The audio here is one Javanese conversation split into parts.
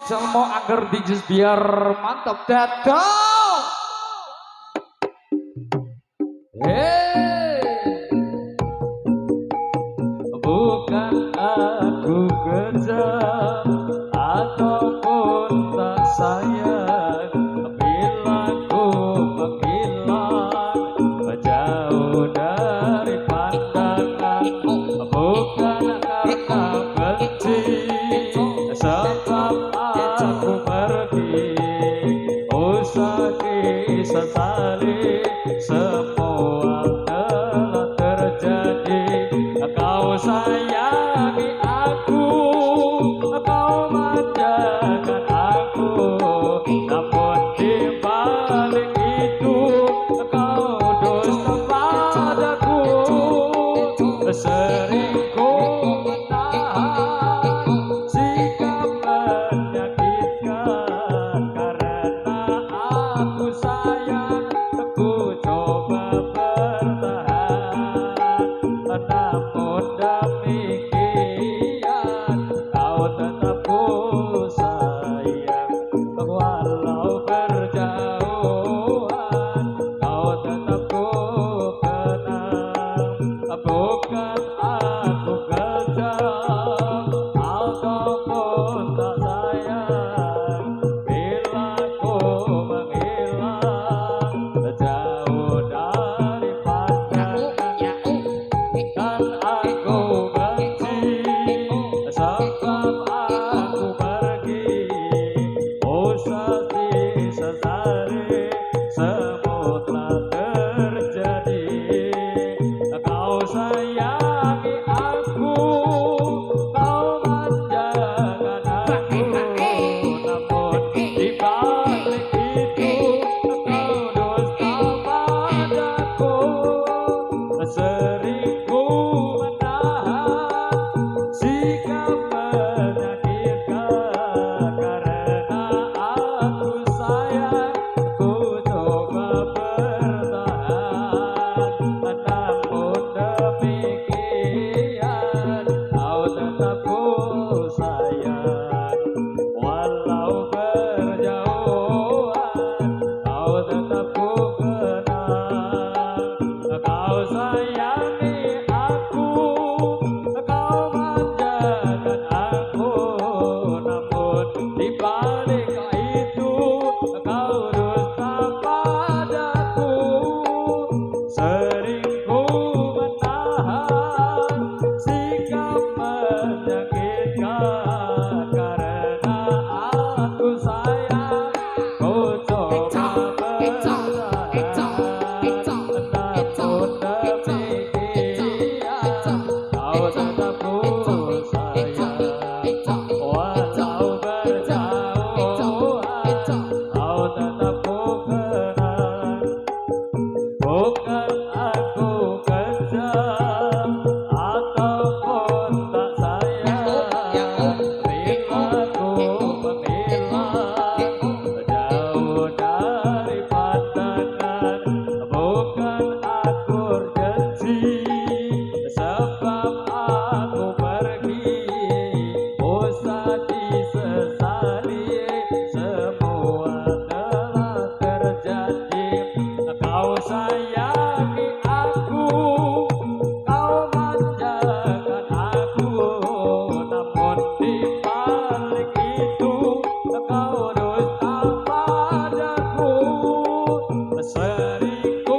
Selmo agar dijus biar mantap datang. Hey, bukan aku kejam ataupun tak sayang bila ku menghilang jauh dari pandangan, bukan karena benci sebab aku pergi, usah disesali, semua telah terjadi. Kau sayangi aku, kau manjakan aku, namun di balik itu kau dusta padaku. Sering ku menahan sikap menyakitkan, karena aku sayang, aku coba bertahan. Namun demikian kau tetap ku sayang, walau berjauhan kau tetap ku kenang. Bukan aku kejam ataupun tak sayang bila ku menghilang jauh dari pandangan, kan aku benci sebab aku pergi, usah disesali, semua telah terjadi. Kau sayangi aku, kau manjakan aku, namun di balik itu kau dusta padaku. Sering ku menahan sikap menyakitkan, karena aku sayang, ku coba bertahan. Namun demikian kau tetap ku sayang, walau berjauhan kau tetap ku kenang. Kau sayangi aku, kau manjakan aku, namun di balik itu kau dusta padaku. Sering ku menahan sikap menyakitkan, karena aku sayang, ku coba bertahan. Namun demikian kau tetap ku sayang, walau berjauhan kau tetap ku kenang. Bukan aku kejam ataupun tak sayang bila ku menghilang jauh dari pandangan, bukan aku urgensi sebab aku pergi, usah disesali, semua telah terjadi. Kau sayangi aku, kau manjakan aku, namun di balik itu kau dusta padaku. Sering ku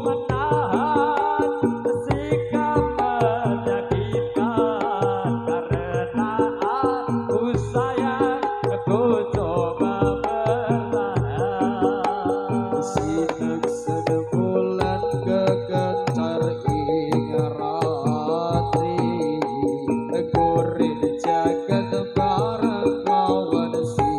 menahan sikap menyakitkan, karena aku sayang, aku coba bertahan. Sinek sedebulan kegencar ing ratri, gurin jagat bareng lawan si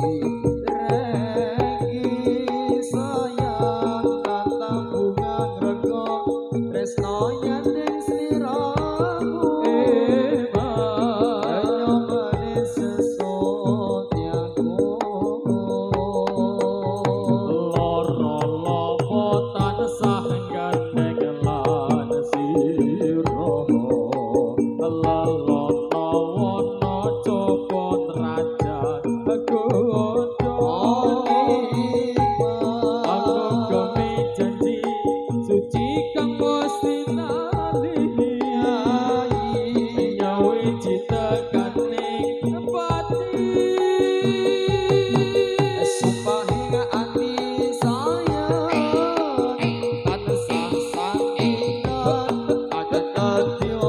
Sumpah hingga ati sayang tansah sandingan akan kadya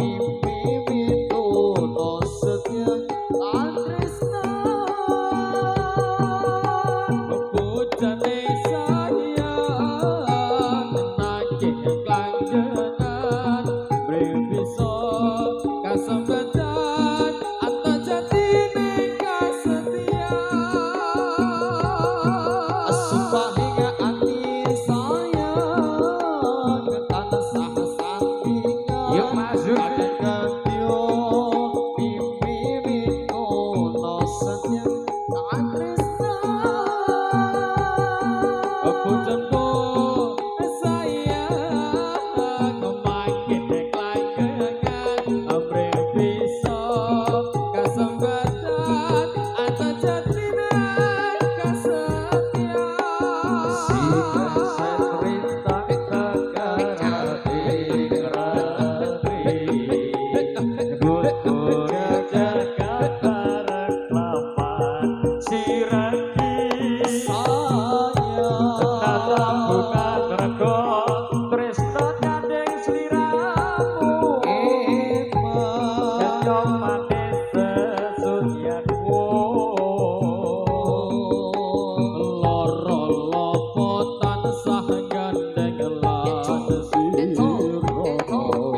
mimpi mitono setia lan tresna bebojane sayang nagih klanggenan bisa kasempatan atau jatine kasetiaan sumpah hingga ati sayang tansah sandingan Yuk masuk. akan kadya mimpi mitono setia lan tresna bebojane sayang makin klanggengan amre bisa kasempatan atau jatine kasetiaan Si keset rintang tegarati ngerati Gutur jagat bareng lapan siragi Tata bukan rego tresno nyanding sliramu Kenyong manis sesucianmu Loro lopo tansah gandeng lan sira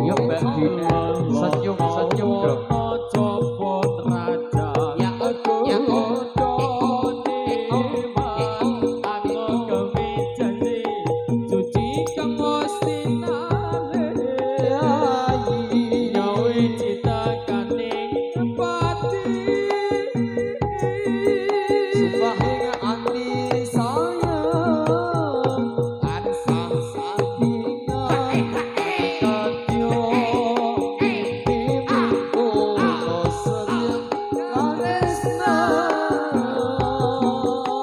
Yuk Mbak Dina senyum-senyum dong Copot raja ya cuci kemostinane nyawi cita kaning pati sumpah hingga ati sayang tansah sandingan kadya mimpi setia lan tresna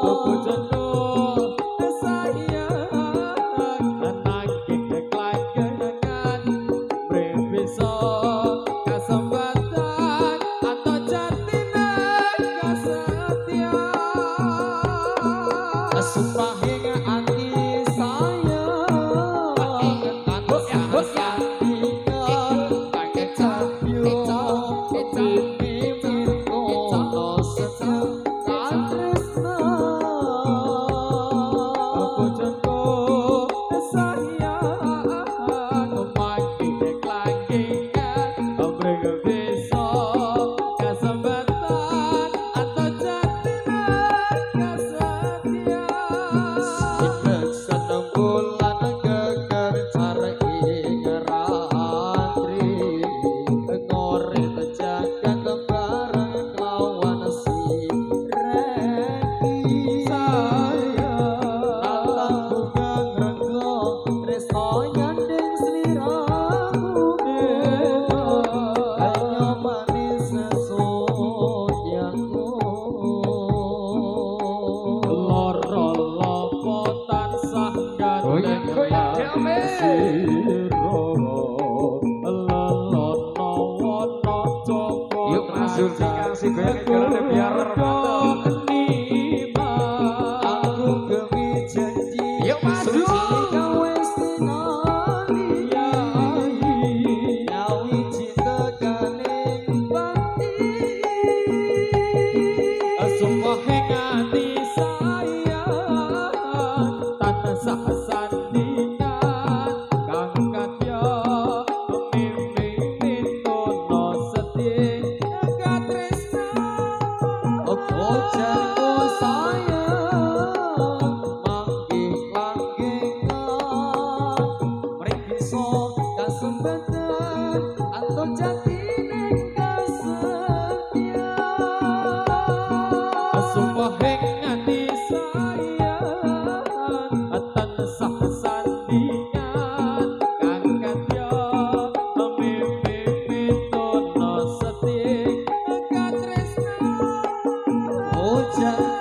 bebojone sayang nagih klanggengan bisa kasempatan atau jatine kasetiaan sumpah hingga ati sayang tansah sandingan pakai cadyo mimpi mitono setia lan tresna bebojone sayang makin klanggengan amre bisa kasempatan atau jatine kasetiaan sinek senembulan geger cari ngerantri ngorit jagat bareng lawan si reki sayang alang bukan rego tresno nyanding sliramu hanya manis sesucianmu loro lopo tansah gandeng lan sira lelono wono copot Yuk masuk dikasih goyang-goyang biar mantap aku gemi janji Yuk masuk. suci kawestinani nyawi cinta kaning pati sumpah hingga ati sayang tansah sandingan kang kadya mimpi mitono setia katresna bojanku sayang manggih klanggengan mrih bisa kasempatan atau jatine kasetiaan sumpah hingga ati sayang tansah sandingan kang kadya mimpi mitono setia katresna bojanku